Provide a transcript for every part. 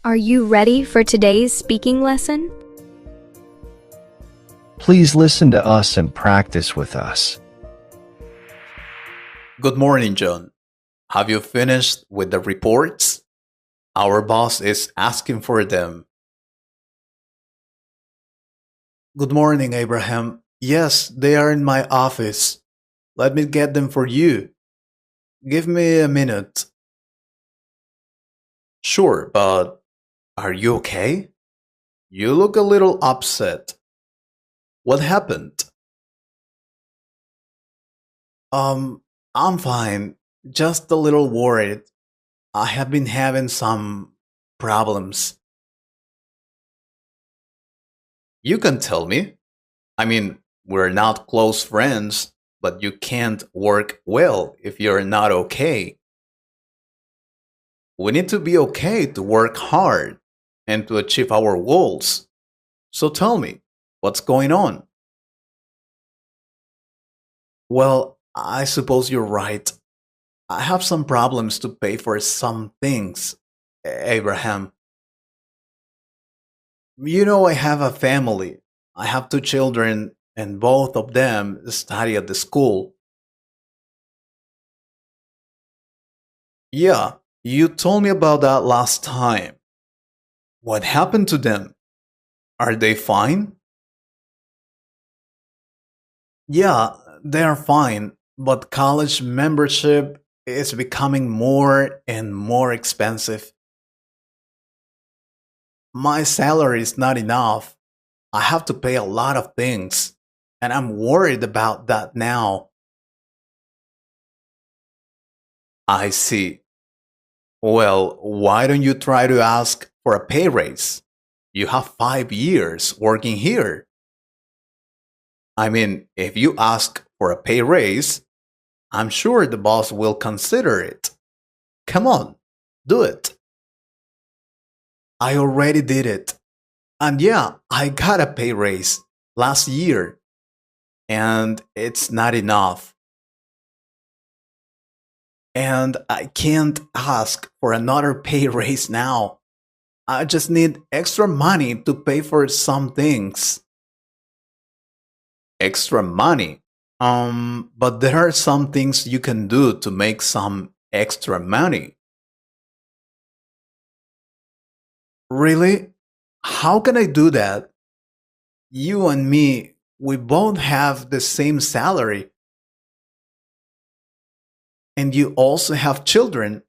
Are you ready for today's speaking lesson? Please listen to us and practice with us. Good morning, John. Have you finished with the reports? Our boss is asking for them. Good morning, Abraham. Yes, they are in my office. Let me get them for you. Give me a minute. Sure, but are you okay? You look a little upset. What happened? Um, I'm fine. Just a little worried. I have been having some problems. You can tell me. I mean, we're not close friends, but you can't work well if you're not okay. We need to be okay to work hard and to achieve our goals. So tell me, what's going on? Well, I suppose you're right. I have some problems to pay for some things, Abraham. You know, I have a family. I have two children, and both of them study at the school. Yeah, you told me about that last time. What happened to them? Are they fine? Yeah, they are fine, but college membership is becoming more and more expensive. My salary is not enough. I have to pay a lot of things, and I'm worried about that now. I see. Well, why don't you try to ask for a pay raise? You have 5 years working here. I mean, if you ask for a pay raise, I'm sure the boss will consider it. Come on, do it. I already did it. And yeah, I got a pay raise last year, and it's not enough. And I can't ask for another pay raise now. I just need extra money to pay for some things. Extra money? But there are some things you can do to make some extra money. Really? How can I do that? You and me, we both have the same salary, and you also have children.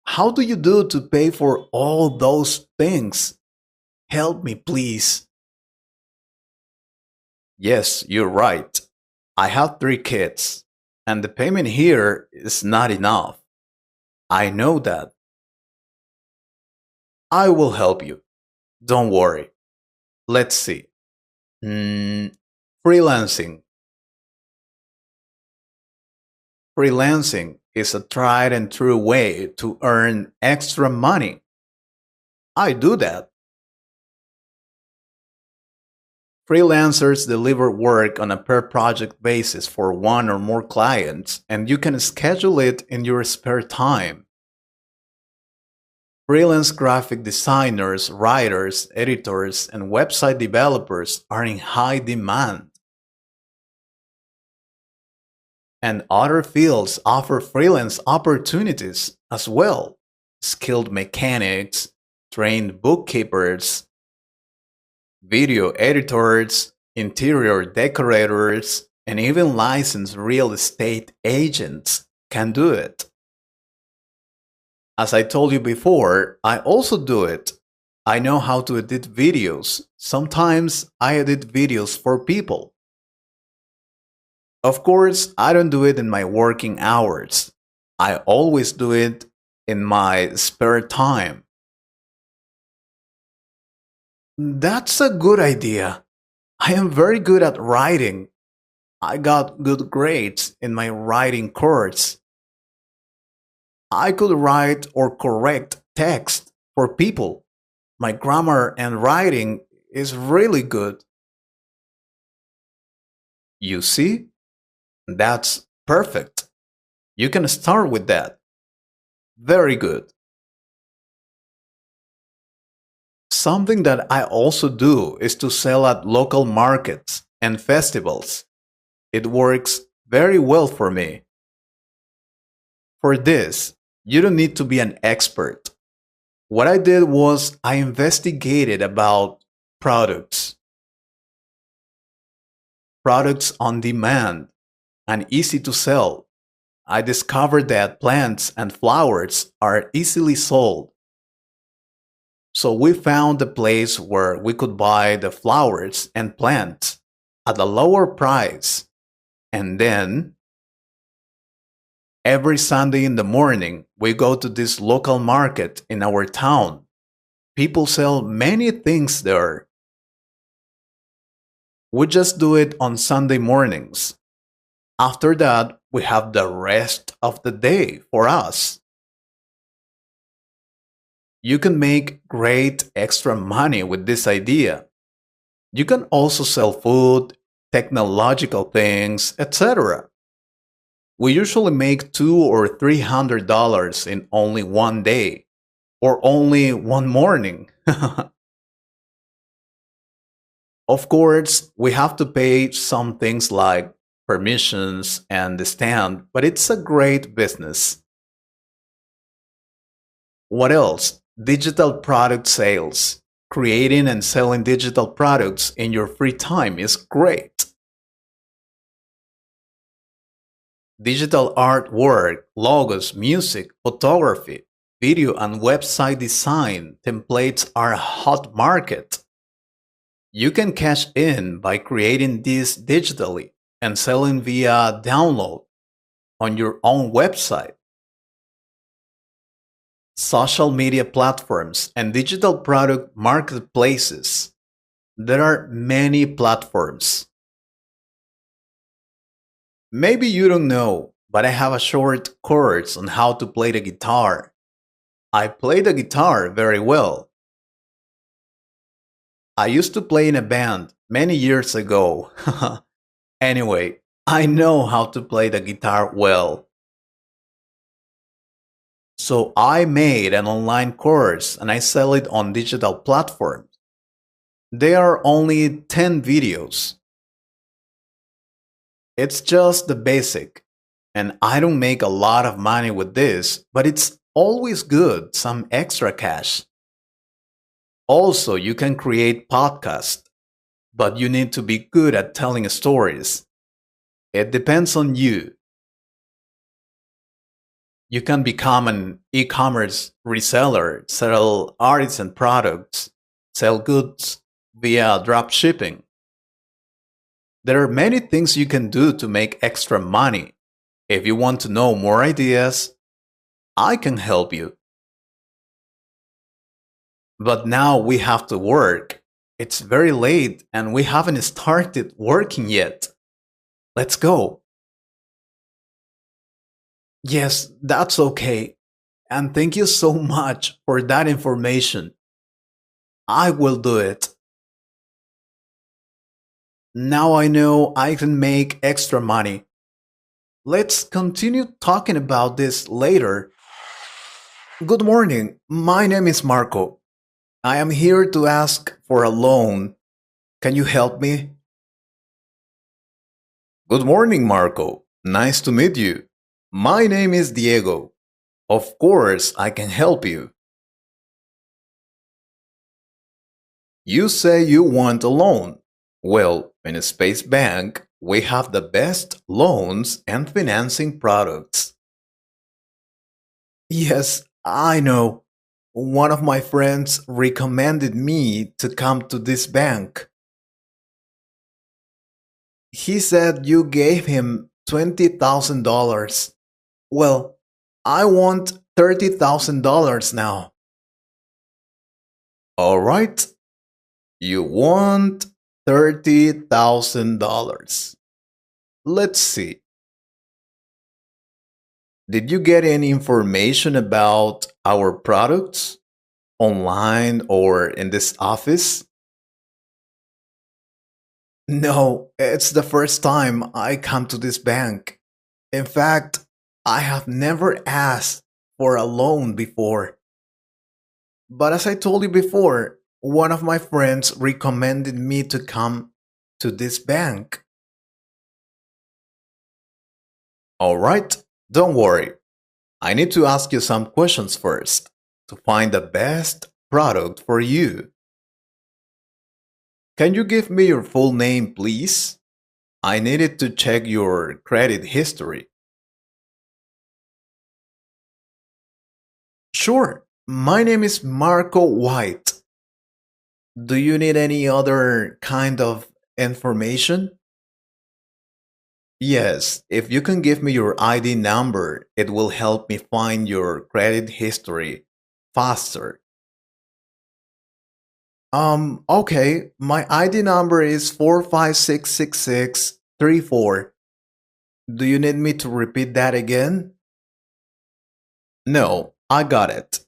How do you do to pay for all those things? Help me, please. Yes, you're right. I have 3 kids, and the payment here is not enough. I know that. I will help you. Don't worry. Let's see. Hmm, freelancing. Freelancing is a tried and true way to earn extra money. I do that. Freelancers deliver work on a per project basis for one or more clients, and you can schedule it in your spare time. Freelance graphic designers, writers, editors, and website developers are in high demand, and other fields offer freelance opportunities as well. Skilled mechanics, trained bookkeepers, video editors, interior decorators, and even licensed real estate agents can do it. As I told you before, I also do it. I know how to edit videos. Sometimes I edit videos for people. Of course, I don't do it in my working hours. I always do it in my spare time. That's a good idea. I am very good at writing. I got good grades in my writing course. I could write or correct text for people. My grammar and writing is really good. You see? That's perfect. You can start with that. Very good. Something that I also do is to sell at local markets and festivals. It works very well for me. For this, you don't need to be an expert. What I did was I investigated about products, products on demand and easy to sell. I discovered that plants and flowers are easily sold. So we found a place where we could buy the flowers and plants at a lower price. And then every Sunday in the morning, we go to this local market in our town. People sell many things there. We just do it on Sunday mornings. After that, we have the rest of the day for us. You can make great extra money with this idea. You can also sell food, technological things, etc. We usually make $200 or $300 in only one day, or only one morning. Of course, we have to pay some things like permissions and the stand, but it's a great business. What else? Digital product sales. Creating and selling digital products in your free time is great. Digital artwork, logos, music, photography, video, and website design templates are a hot market. You can cash in by creating these digitally and selling via download on your own website. Social media platforms and digital product marketplaces. There are many platforms. Maybe you don't know, but I have a short course on how to play the guitar. I play the guitar very well. I used to play in a band many years ago. Anyway, I know how to play the guitar well. So I made an online course and I sell it on digital platforms. There are only 10 videos. It's just the basic. And I don't make a lot of money with this, but it's always good, some extra cash. Also, you can create podcasts, but you need to be good at telling stories. It depends on you. You can become an e-commerce reseller, sell artisan products, sell goods via drop shipping. There are many things you can do to make extra money. If you want to know more ideas, I can help you. But now we have to work. It's very late and we haven't started working yet. Let's go. Yes, that's okay. And thank you so much for that information. I will do it. Now I know I can make extra money. Let's continue talking about this later. Good morning. My name is Marco. I am here to ask for a loan. Can you help me? Good morning, Marco. Nice to meet you. My name is Diego. Of course, I can help you. You say you want a loan. Well, in a Space Bank, we have the best loans and financing products. Yes, I know. One of my friends recommended me to come to this bank. He said you gave him $20,000. Well, I want $30,000 now. All right. You want $30,000. Let's see. Did you get any information about our products online or in this office? No, it's the first time I come to this bank. In fact, I have never asked for a loan before. But as I told you before, one of my friends recommended me to come to this bank. All right, don't worry. I need to ask you some questions first to find the best product for you. Can you give me your full name, please? I needed to check your credit history. Sure, my name is Marco White. Do you need any other kind of information? Yes, if you can give me your ID number, it will help me find your credit history faster. Okay, my ID number is 4566634. Do you need me to repeat that again? No, I got it.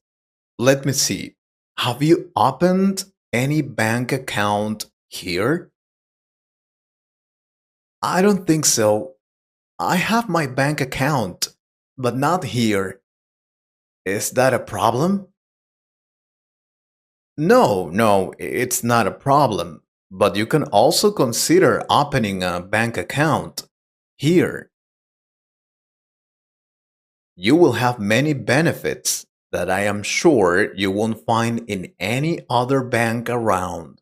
Let me see. Have you opened any bank account here? I don't think so. I have my bank account, but not here. Is that a problem? No, it's not a problem. But you can also consider opening a bank account here. You will have many benefits that I am sure you won't find in any other bank around.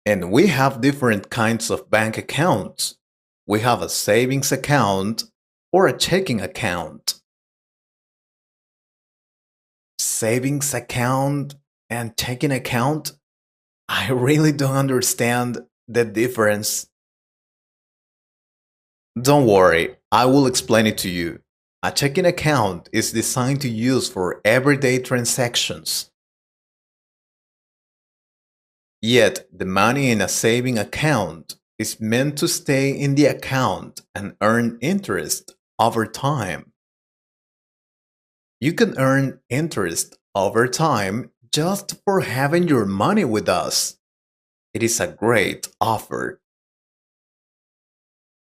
And we have different kinds of bank accounts. We have a savings account or a checking account. Savings account and checking account? I really don't understand the difference. Don't worry, I will explain it to you. A checking account is designed to use for everyday transactions. Yet, the money in a saving account is meant to stay in the account and earn interest over time. You can earn interest over time just for having your money with us. It is a great offer.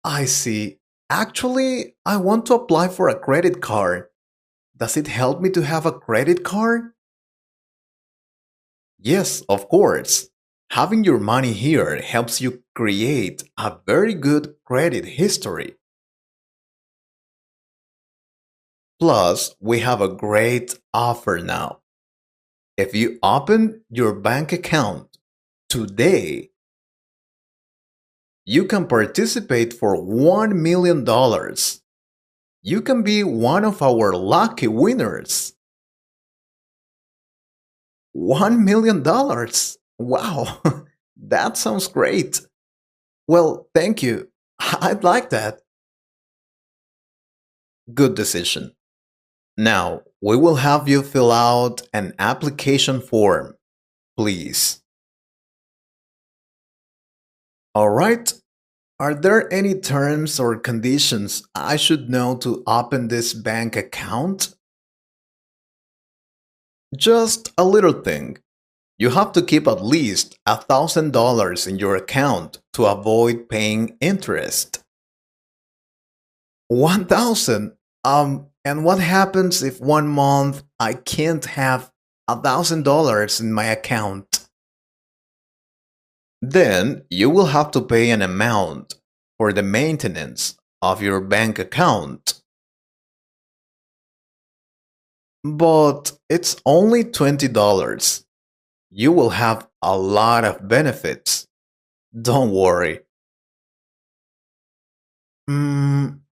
I see. Actually, I want to apply for a credit card. Does it help me to have a credit card? Yes, of course. Having your money here helps you create a very good credit history. Plus, we have a great offer now. If you open your bank account today, you can participate for $1 million. You can be one of our lucky winners. $1 million? Wow, that sounds great. Well, thank you. I'd like that. Good decision. Now, we will have you fill out an application form, please. All right. Are there any terms or conditions I should know to open this bank account? Just a little thing. You have to keep at least $1,000 in your account to avoid paying interest. 1,000? And what happens if one month I can't have $1,000 in my account? Then you will have to pay an amount for the maintenance of your bank account. But it's only $20. You will have a lot of benefits. Don't worry.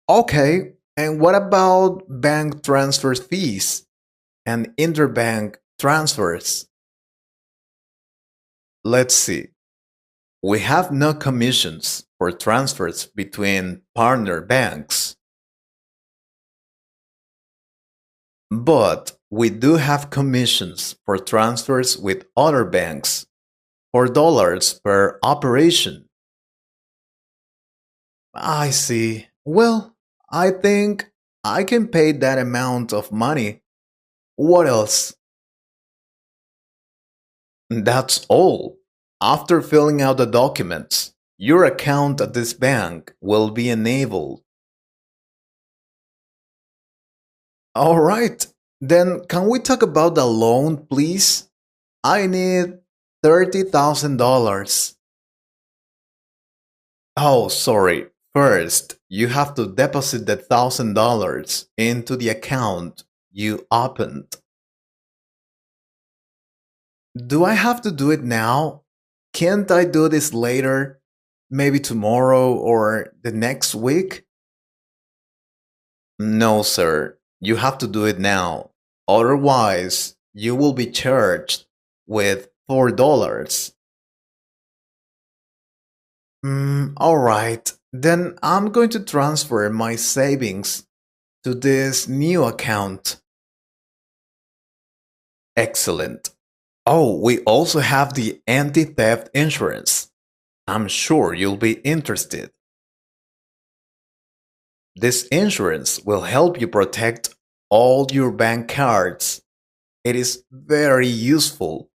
Okay. And what about bank transfer fees and interbank transfers? Let's see. We have no commissions for transfers between partner banks. But we do have commissions for transfers with other banks for dollars per operation. I see. Well, I think I can pay that amount of money. What else? That's all. After filling out the documents, your account at this bank will be enabled. All right. Then can we talk about the loan, please? I need $30,000. Oh, sorry. First, you have to deposit the $1,000 into the account you opened. Do I have to do it now? Can't I do this later? Maybe tomorrow or the next week? No, sir. You have to do it now. Otherwise, you will be charged with $4. All right. Then I'm going to transfer my savings to this new account. Excellent. Oh, we also have the anti theft insurance. I'm sure you'll be interested. This insurance will help you protect all your bank cards. It is very useful.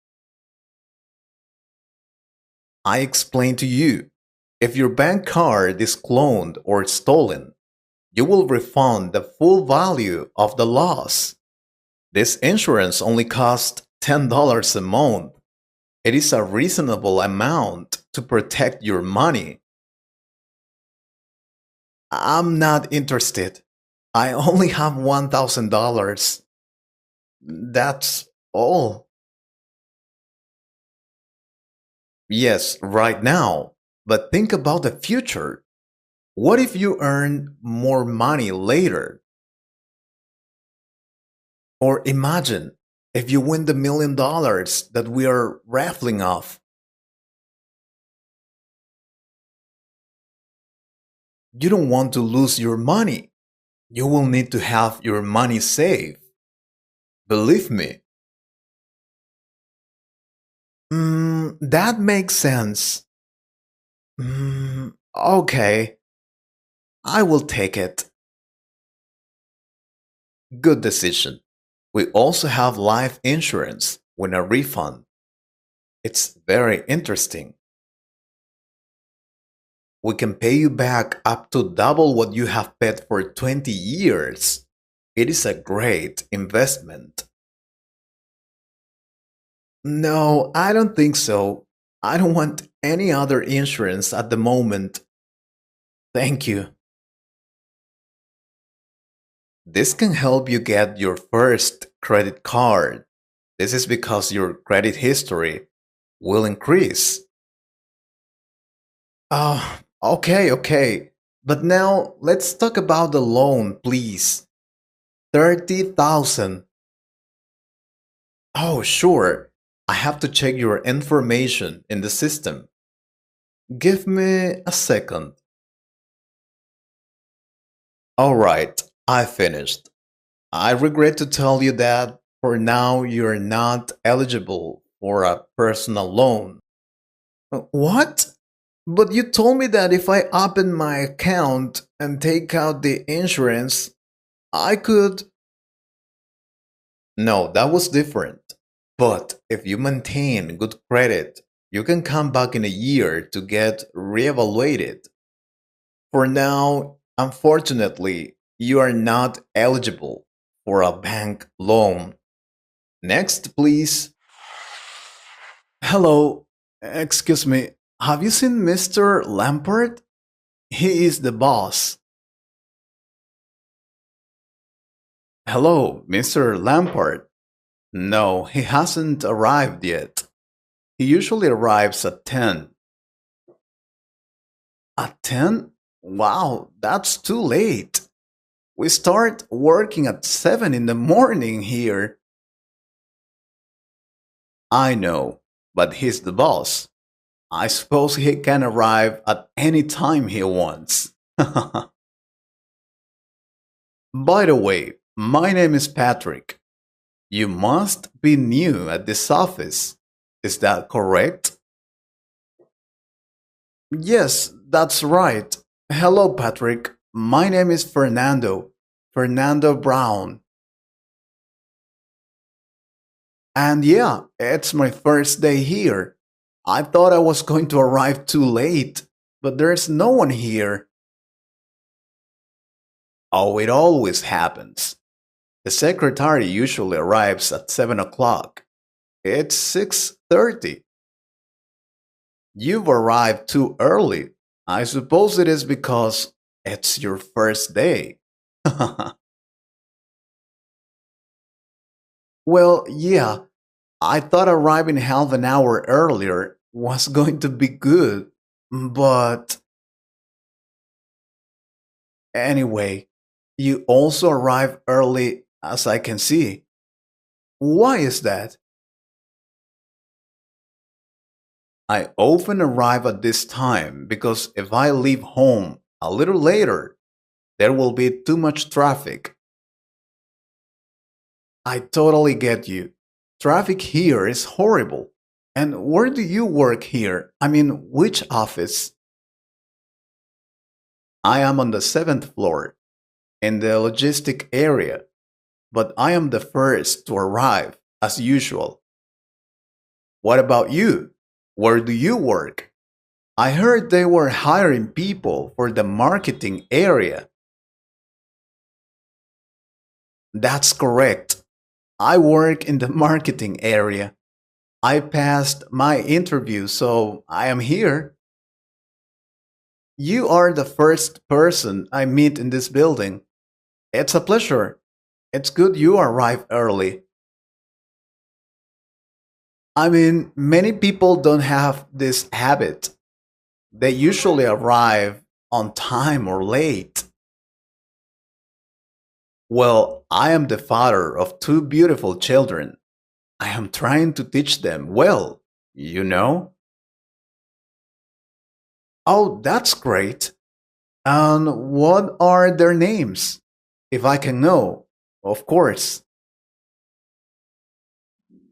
I explained to you. If your bank card is cloned or stolen, you will refund the full value of the loss. This insurance only costs $10 a month. It is a reasonable amount to protect your money. I'm not interested. I only have $1,000. That's all. Yes, right now. But think about the future. What if you earn more money later? Or imagine if you win the $1 million that we are raffling off. You don't want to lose your money. You will need to have your money safe. Believe me. That makes sense. Okay, I will take it. Good decision. We also have life insurance with a refund. It's very interesting. We can pay you back up to double what you have paid for 20 years. It is a great investment. No, I don't think so. I don't want any other insurance at the moment. Thank you. This can help you get your first credit card. This is because your credit history will increase. Okay. But now let's talk about the loan, please. 30,000. Oh, sure. I have to check your information in the system. Give me a second. All right, I finished. I regret to tell you that for now you're not eligible for a personal loan. What? But you told me that if I open my account and take out the insurance, I could. No, that was different. But if you maintain good credit, you can come back in a year to get reevaluated. For now, unfortunately, you are not eligible for a bank loan. Next, please. Hello, excuse me. Have you seen Mr. Lampert? He is the boss. Hello, Mr. Lampert. No, he hasn't arrived yet. He usually arrives at 10. At 10? Wow, that's too late. We start working at 7 in the morning here. I know, but he's the boss. I suppose he can arrive at any time he wants. By the way, my name is Patrick. You must be new at this office. Is that correct? Yes, that's right. Hello, Patrick. My name is Fernando. Fernando Brown. And yeah, it's my first day here. I thought I was going to arrive too late, but there's no one here. Oh, it always happens. The secretary usually arrives at 7 o'clock. It's 6:30. You've arrived too early. I suppose it is because it's your first day. Well, yeah, I thought arriving half an hour earlier was going to be good, but anyway, you also arrive early as I can see. Why is that? I often arrive at this time because if I leave home a little later, there will be too much traffic. I totally get you. Traffic here is horrible. And where do you work here? I mean, which office? I am on the seventh floor in the logistic area, but I am the first to arrive, as usual. What about you? Where do you work? I heard they were hiring people for the marketing area. That's correct. I work in the marketing area. I passed my interview, so I am here. You are the first person I meet in this building. It's a pleasure. It's good you arrive early. I mean, many people don't have this habit. They usually arrive on time or late. Well, I am the father of two beautiful children. I am trying to teach them well, you know? Oh, that's great. And what are their names? If I can know, of course.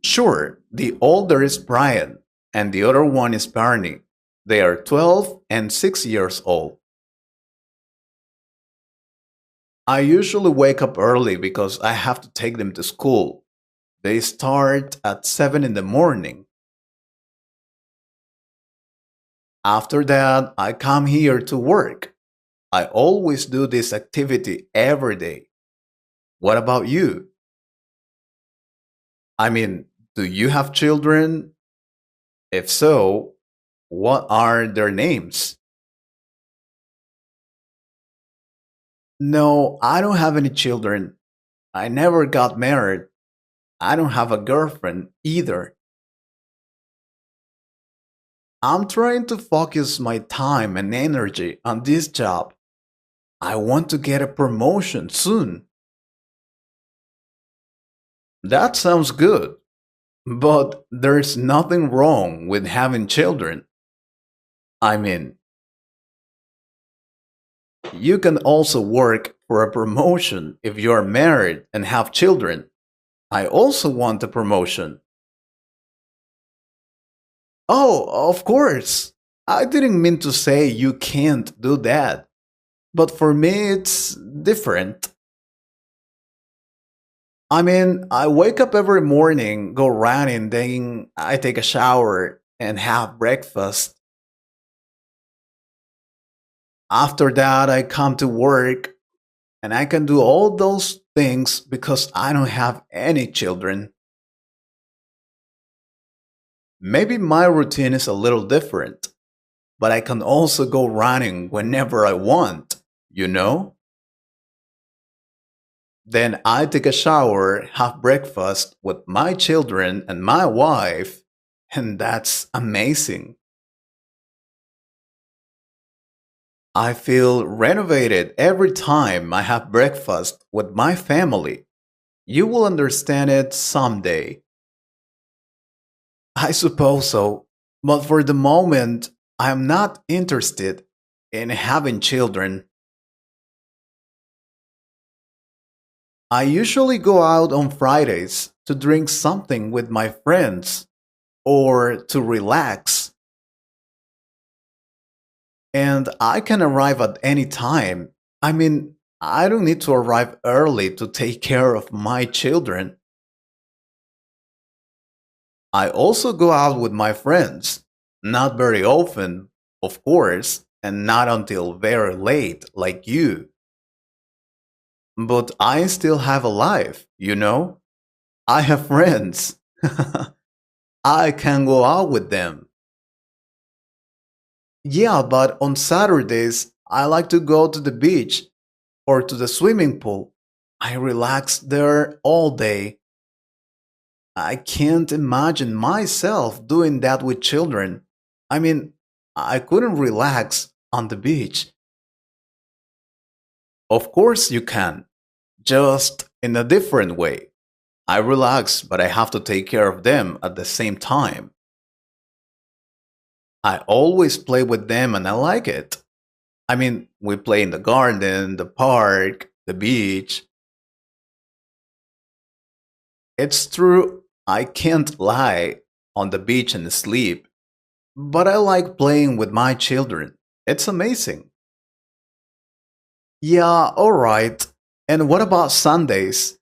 Sure, the older is Brian, and the other one is Barney. They are 12 and 6 years old. I usually wake up early because I have to take them to school. They start at 7 in the morning. After that, I come here to work. I always do this activity every day. What about you? I mean, do you have children? If so, what are their names? No, I don't have any children. I never got married. I don't have a girlfriend either. I'm trying to focus my time and energy on this job. I want to get a promotion soon. That sounds good, but there's nothing wrong with having children. I mean, you can also work for a promotion if you're married and have children. I also want a promotion. Oh, of course. I didn't mean to say you can't do that. But for me, it's different. I mean, I wake up every morning, go running, then I take a shower and have breakfast. After that, I come to work and I can do all those things because I don't have any children. Maybe my routine is a little different, but I can also go running whenever I want, you know? Then I take a shower, have breakfast with my children and my wife, and that's amazing. I feel renovated every time I have breakfast with my family. You will understand it someday. I suppose so, but for the moment, I am not interested in having children. I usually go out on Fridays to drink something with my friends or to relax, and I can arrive at any time. I mean, I don't need to arrive early to take care of my children. I also go out with my friends, not very often, of course, and not until very late, like you. But I still have a life, you know? I have friends. I can go out with them. Yeah, but on Saturdays, I like to go to the beach or to the swimming pool. I relax there all day. I can't imagine myself doing that with children. I mean, I couldn't relax on the beach. Of course, you can, just in a different way. I relax, but I have to take care of them at the same time. I always play with them and I like it. I mean, we play in the garden, the park, the beach. It's true, I can't lie on the beach and sleep, but I like playing with my children. It's amazing. Yeah, alright. And what about Sundays?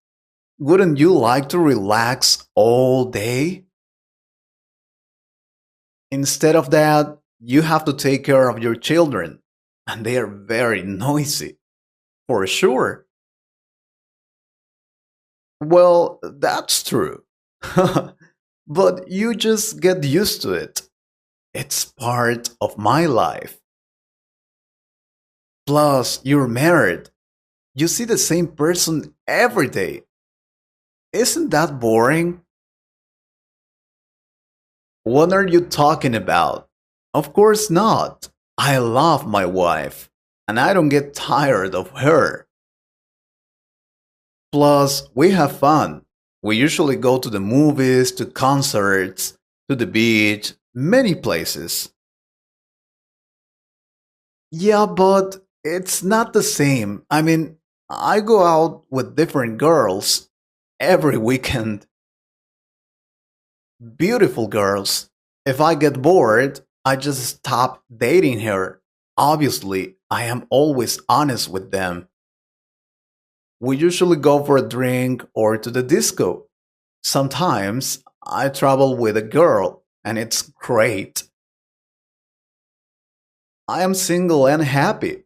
Wouldn't you like to relax all day? Instead of that, you have to take care of your children, and they are very noisy, for sure. Well, that's true. But you just get used to it. It's part of my life. Plus, you're married. You see the same person every day. Isn't that boring? What are you talking about? Of course not. I love my wife, and I don't get tired of her. Plus, we have fun. We usually go to the movies, to concerts, to the beach, many places. Yeah, but it's not the same. I mean, I go out with different girls every weekend. Beautiful girls. If I get bored, I just stop dating her. Obviously, I am always honest with them. We usually go for a drink or to the disco. Sometimes I travel with a girl and it's great. I am single and happy.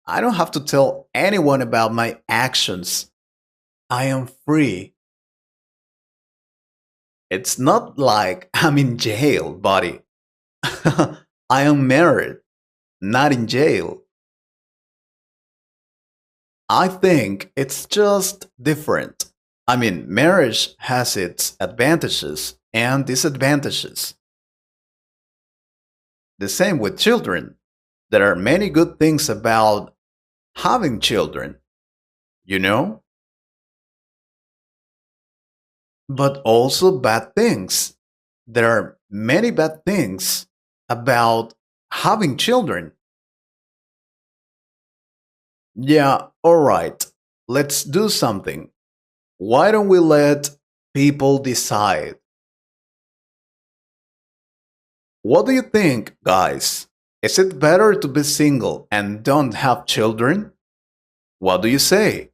I don't have to tell anyone about my actions. I am free. It's not like I'm in jail, buddy. I am married, not in jail. I think it's just different. I mean, marriage has its advantages and disadvantages. The same with children. There are many good things about having children, you know, but also bad things. There are many bad things about having children. Yeah, alright, let's do something. Why don't we let people decide? What do you think, guys? Is it better to be single and don't have children? What do you say?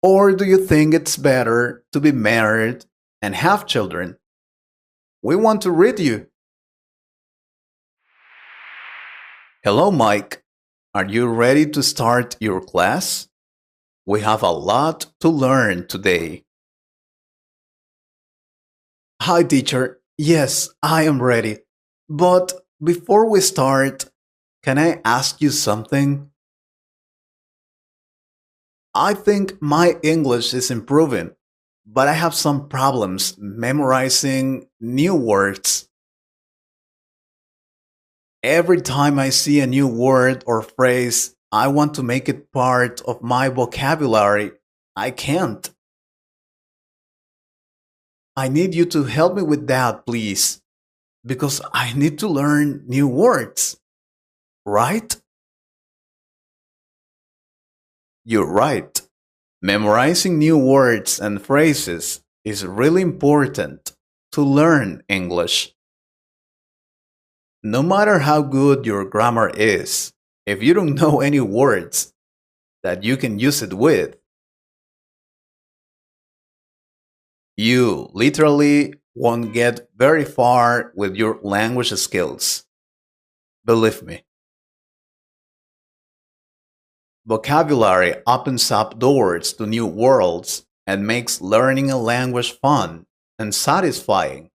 Or do you think it's better to be married and have children? We want to read you. Hello, Mike. Are you ready to start your class? We have a lot to learn today. Hi, teacher. Yes, I am ready. But before we start, can I ask you something? I think my English is improving, but I have some problems memorizing new words. Every time I see a new word or phrase, I want to make it part of my vocabulary. I can't. I need you to help me with that, please, because I need to learn new words, right? You're right. Memorizing new words and phrases is really important to learn English. No matter how good your grammar is, if you don't know any words that you can use it with, you literally won't get very far with your language skills. Believe me. Vocabulary opens up doors to new worlds and makes learning a language fun and satisfying.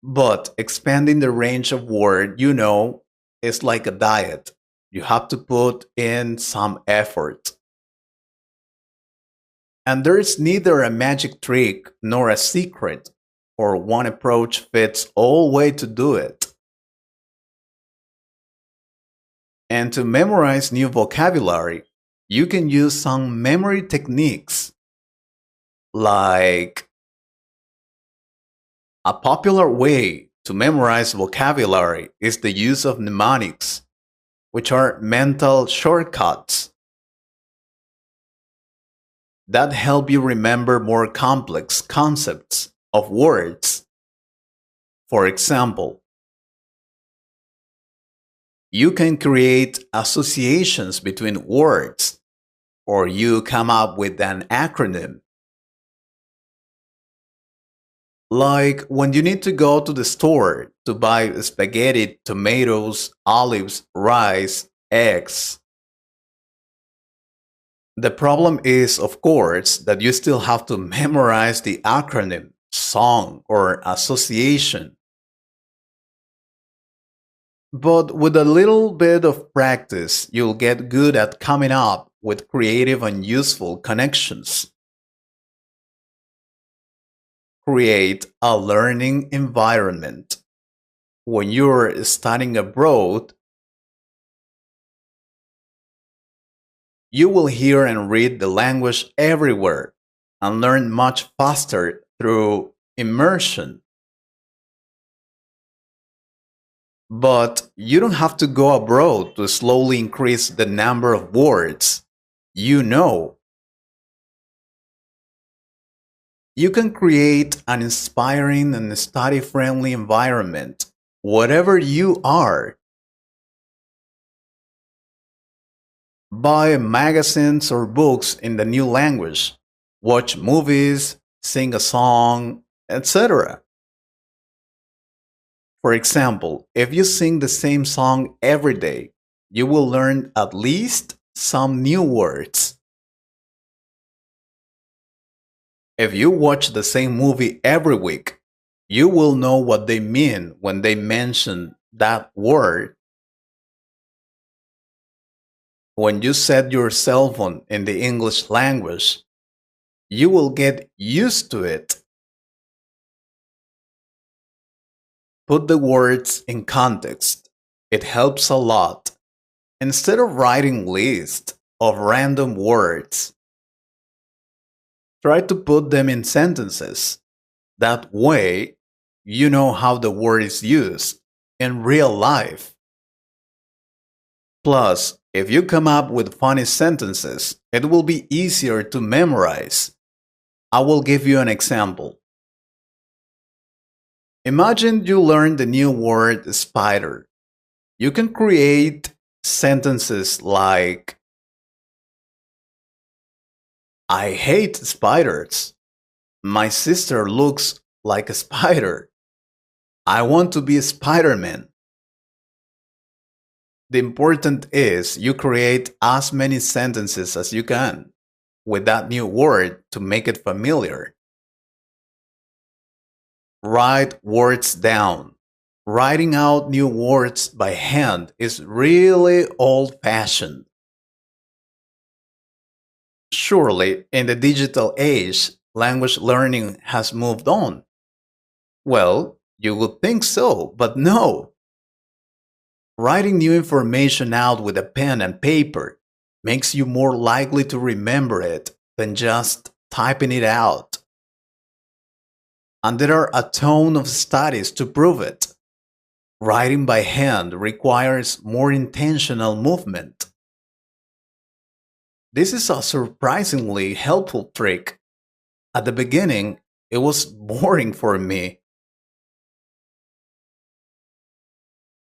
But expanding the range of word is like a diet. You have to put in some effort. And there is neither a magic trick nor a secret, or one approach fits all way to do it. And to memorize new vocabulary, you can use some memory techniques. Like a popular way to memorize vocabulary is the use of mnemonics, which are mental shortcuts that help you remember more complex concepts of words. For example, you can create associations between words, or you come up with an acronym. Like when you need to go to the store to buy spaghetti, tomatoes, olives, rice, eggs. The problem is, of course, that you still have to memorize the acronym, song, or association. But with a little bit of practice, you'll get good at coming up with creative and useful connections. Create a learning environment. When you're studying abroad, you will hear and read the language everywhere and learn much faster through immersion. But you don't have to go abroad to slowly increase the number of words. You know, you can create an inspiring and study friendly environment, whatever you are. Buy magazines or books in the new language, watch movies, sing a song, etc. For example, if you sing the same song every day, you will learn at least some new words. If you watch the same movie every week, you will know what they mean when they mention that word. When you set your cell phone in the English language, you will get used to it. Put the words in context. It helps a lot. Instead of writing lists of random words, try to put them in sentences. That way, you know how the word is used in real life. Plus, if you come up with funny sentences, it will be easier to memorize. I will give you an example. Imagine you learn the new word spider. You can create sentences like, I hate spiders. My sister looks like a spider. I want to be a Spider-Man. The important is you create as many sentences as you can with that new word to make it familiar. Write words down. Writing out new words by hand is really old-fashioned. Surely, in the digital age, language learning has moved on. Well, you would think so, but no. Writing new information out with a pen and paper makes you more likely to remember it than just typing it out. And there are a ton of studies to prove it. Writing by hand requires more intentional movement. This is a surprisingly helpful trick. At the beginning, it was boring for me.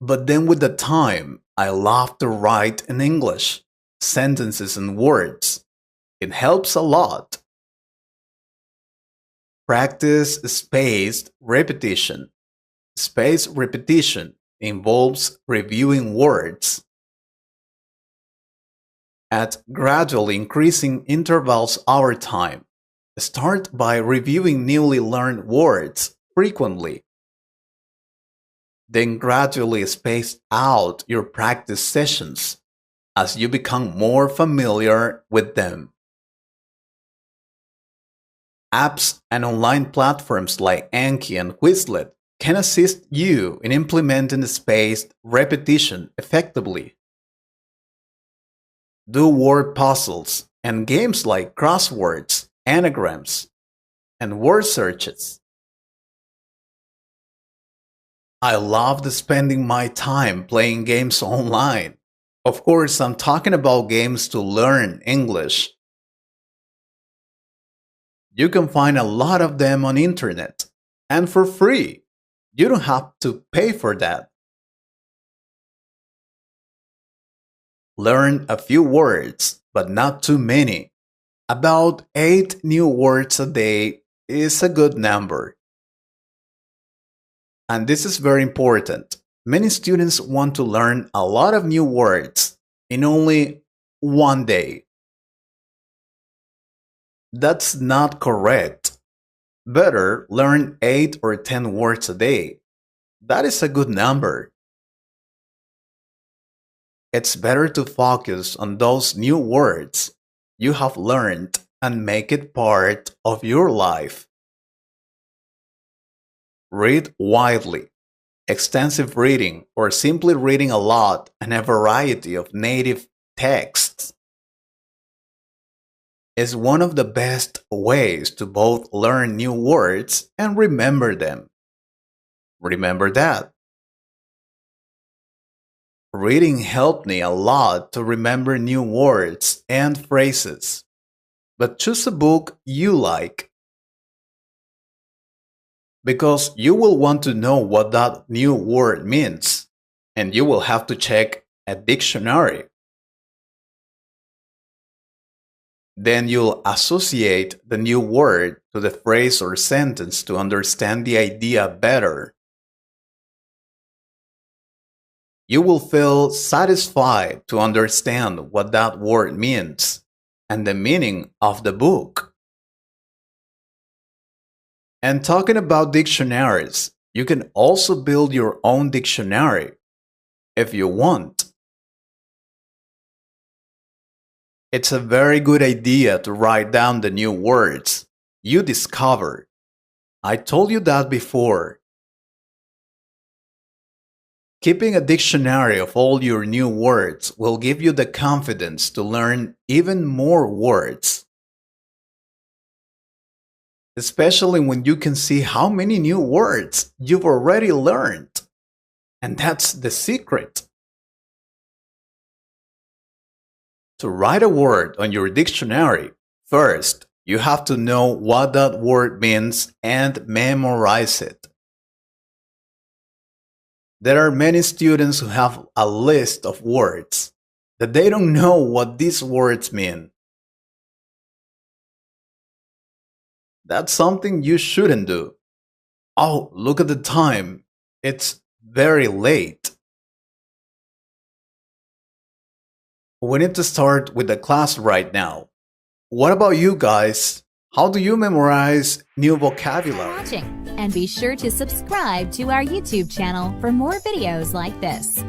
But then with the time, I love to write in English, sentences and words. It helps a lot. Practice spaced repetition. Spaced repetition involves reviewing words. at gradually increasing intervals over time. Start by reviewing newly learned words frequently. Then gradually space out your practice sessions as you become more familiar with them. Apps and online platforms like Anki and Quizlet can assist you in implementing spaced repetition effectively. Do word puzzles and games like crosswords, anagrams, and word searches. I loved spending my time playing games online. Of course, I'm talking about games to learn English. You can find a lot of them on internet and for free. You don't have to pay for that. Learn a few words, but not too many. About 8 new words a day is a good number. And this is very important. Many students want to learn a lot of new words in only one day. That's not correct. Better learn 8 or 10 words a day. That is a good number. It's better to focus on those new words you have learned and make it part of your life. Read widely. Extensive reading or simply reading a lot and a variety of native texts is one of the best ways to both learn new words and remember them. Remember that. Reading helped me a lot to remember new words and phrases. But choose a book you like, because you will want to know what that new word means, and you will have to check a dictionary. Then you'll associate the new word to the phrase or sentence to understand the idea better. You will feel satisfied to understand what that word means and the meaning of the book. And talking about dictionaries, you can also build your own dictionary if you want. It's a very good idea to write down the new words you discover. I told you that before. Keeping a dictionary of all your new words will give you the confidence to learn even more words. Especially when you can see how many new words you've already learned. And that's the secret. To write a word on your dictionary, first, you have to know what that word means and memorize it. There are many students who have a list of words that they don't know what these words mean. That's something you shouldn't do. Oh, look at the time. It's very late. We need to start with the class right now. What about you guys? How do you memorize new vocabulary? Watching, and be sure to subscribe to our YouTube channel for more videos like this.